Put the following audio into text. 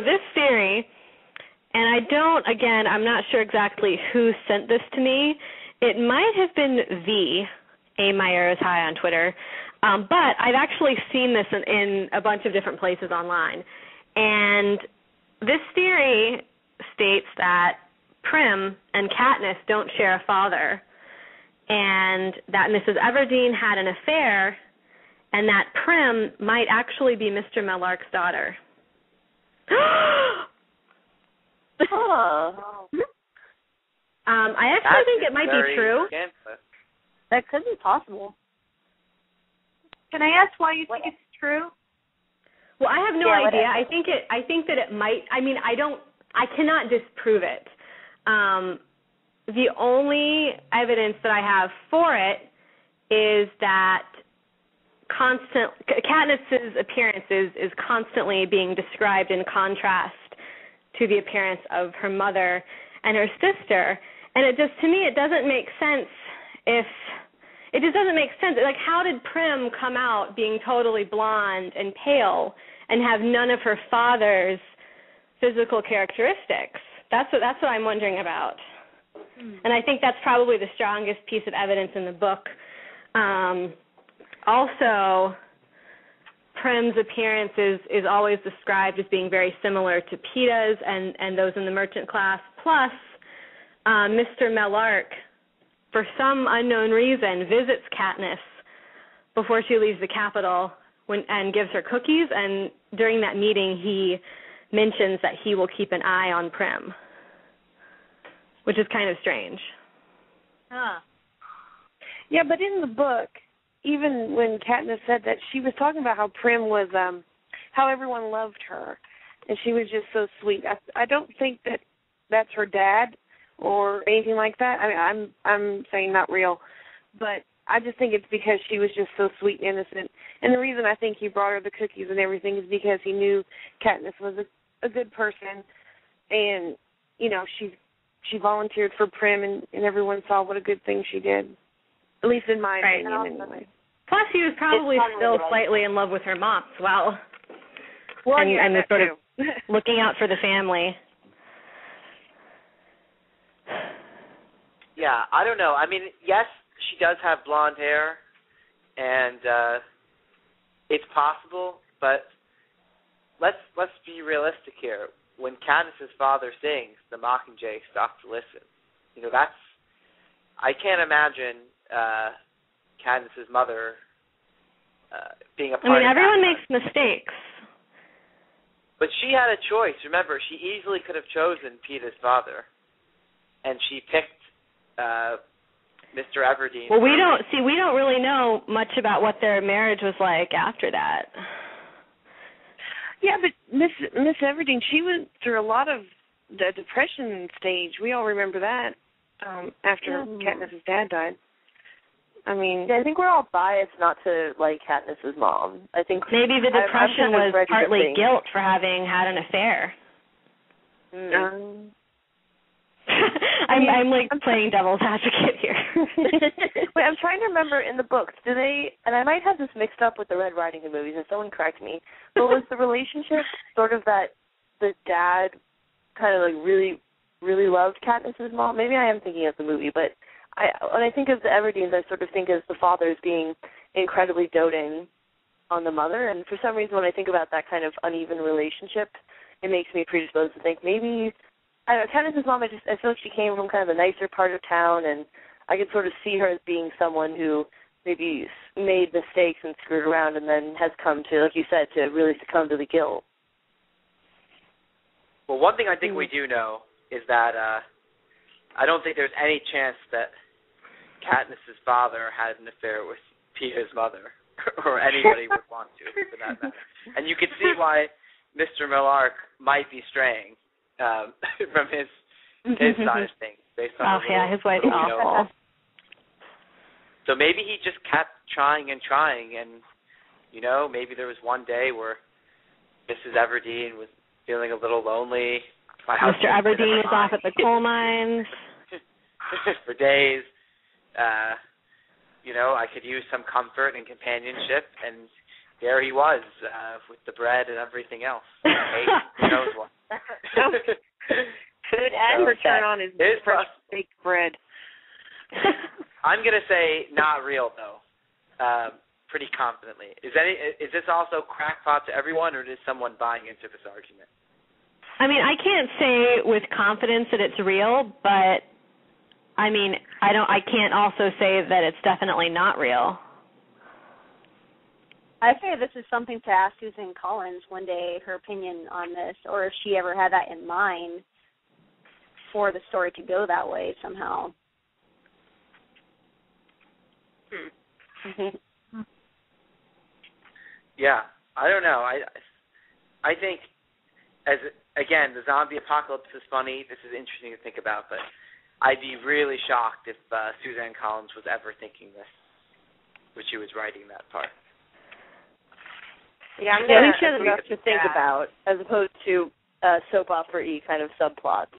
this theory, and I'm not sure exactly who sent this to me. It might have been A. Meyer is high on Twitter, but I've actually seen this in a bunch of different places online. And this theory states that Prim and Katniss don't share a father, and that Mrs. Everdeen had an affair, and that Prim might actually be Mr. Mellark's daughter. I actually think it might be true. Scandalous. That could be possible. Can I ask why you think it's true? Well, I have no idea. I think that it might. I mean, I cannot disprove it. The only evidence that I have for it is that Katniss's appearance is constantly being described in contrast to the appearance of her mother and her sister, and to me it doesn't make sense. It just doesn't make sense. Like, how did Prim come out being totally blonde and pale and have none of her father's physical characteristics? That's what I'm wondering about. And I think that's probably the strongest piece of evidence in the book. Also, Prim's appearance is always described as being very similar to Peeta's and those in the merchant class. Plus, Mr. Mellark, for some unknown reason, visits Katniss before she leaves the capital and gives her cookies. And during that meeting, he mentions that he will keep an eye on Prim, which is kind of strange. Huh. Yeah, but in the book, even when Katniss said that, she was talking about how Prim was, how everyone loved her, and she was just so sweet. I don't think that that's her dad or anything like that. I mean, I'm saying not real, but I just think it's because she was just so sweet and innocent. And the reason I think he brought her the cookies and everything is because he knew Katniss was a good person, and, you know, she volunteered for Prim, and everyone saw what a good thing she did. At least in my opinion, anyway. Plus, she was probably still slightly in love with her mom as well. Well, and that sort too. of looking out for the family. Yeah, I don't know. I mean, yes, she does have blonde hair, and it's possible, but let's be realistic here. When Katniss's father sings, the Mockingjay stop to listen. You know, I can't imagine Katniss's mother being a part of that. I mean, everyone makes mistakes. But she had a choice. Remember, she easily could have chosen Peeta's father, and she picked Mr. Everdeen. Well, we don't really know much about what their marriage was like after that. Yeah, but Miss Everdeen, she went through a lot of the depression stage. We all remember that after Katniss's dad died. I mean, I think we're all biased not to like Katniss's mom. I think maybe the depression was partly guilt for having had an affair. I'm like playing devil's advocate here. Wait, I'm trying to remember in the books, do they, and I might have this mixed up with the Red Riding Hood movies, and someone correct me, but was the relationship sort of that the dad kind of like really, really loved Katniss's mom? Maybe I am thinking of the movie, but when I think of the Everdeens, I sort of think of the fathers being incredibly doting on the mother, and for some reason when I think about that kind of uneven relationship, it makes me predisposed to think maybe, I don't know, Katniss's mom, I feel like she came from kind of a nicer part of town, and I could sort of see her as being someone who maybe made mistakes and screwed around and then has come to, like you said, to really succumb to the guilt. Well, one thing I think we do know is that I don't think there's any chance that Katniss's father had an affair with Peeta's mother, or anybody would want to, for that matter. And you can see why Mr. Mellark might be straying from his side of things, based on his wife's awful. So maybe he just kept trying, and, you know, maybe there was one day where Mrs. Everdeen was feeling a little lonely. Mr. Everdeen was off at the coal mines. For days. You know, I could use some comfort and companionship, and there he was with the bread and everything else. Hey, who knows what. Food and Never turn on his fresh baked bread. I'm gonna say not real though, pretty confidently. Is this also crackpot to everyone, or is someone buying into this argument? I mean, I can't say with confidence that it's real, but I mean, I can't also say that it's definitely not real. I say this is something to ask Suzanne Collins one day, her opinion on this, or if she ever had that in mind for the story to go that way somehow. Yeah, I don't know. I think, again, the zombie apocalypse is funny. This is interesting to think about, but I'd be really shocked if Suzanne Collins was ever thinking this when she was writing that part. Yeah, I think she has enough to think about, as opposed to soap opera-y kind of subplots.